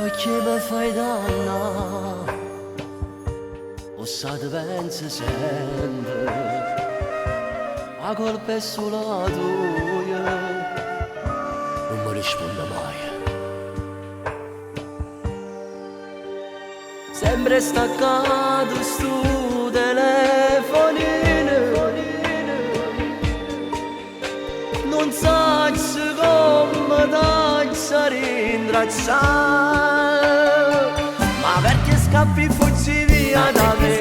Che mi fai danno, o sa te pensi sempre, la colpa è solo tua, non mi risponde mai. Sempre staccato sto telefonino, non sai come da ringraziare, ma perché scappi fuggi via da me?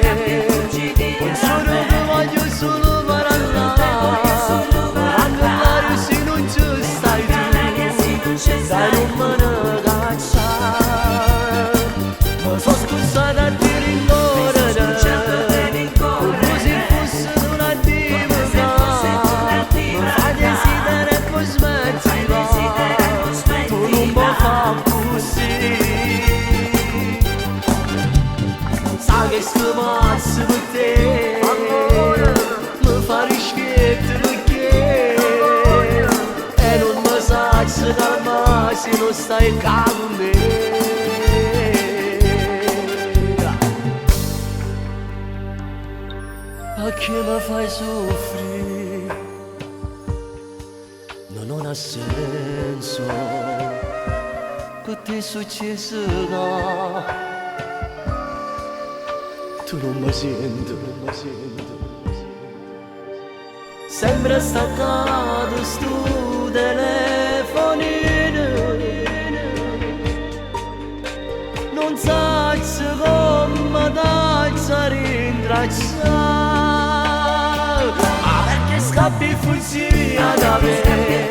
Un giorno che voglio solo parlare, parlare se non ci stai tu, dai non me ne cacciare. Mi sono scusata a dire come se fosse un attimo fa, mi fa desidero e poi smettila, tu non puoi fare così. Sai che sto pazzo per te, mi fa rispetto perché, e non mi sai se calmare se non stai qua con me. Perché mi fai soffrire, non ha senso, che ti è successo là, tu non mi senti, sembra staccato sto telefonino, non sai come darsi a rintracciare, ma perché scappi fuggi via da me?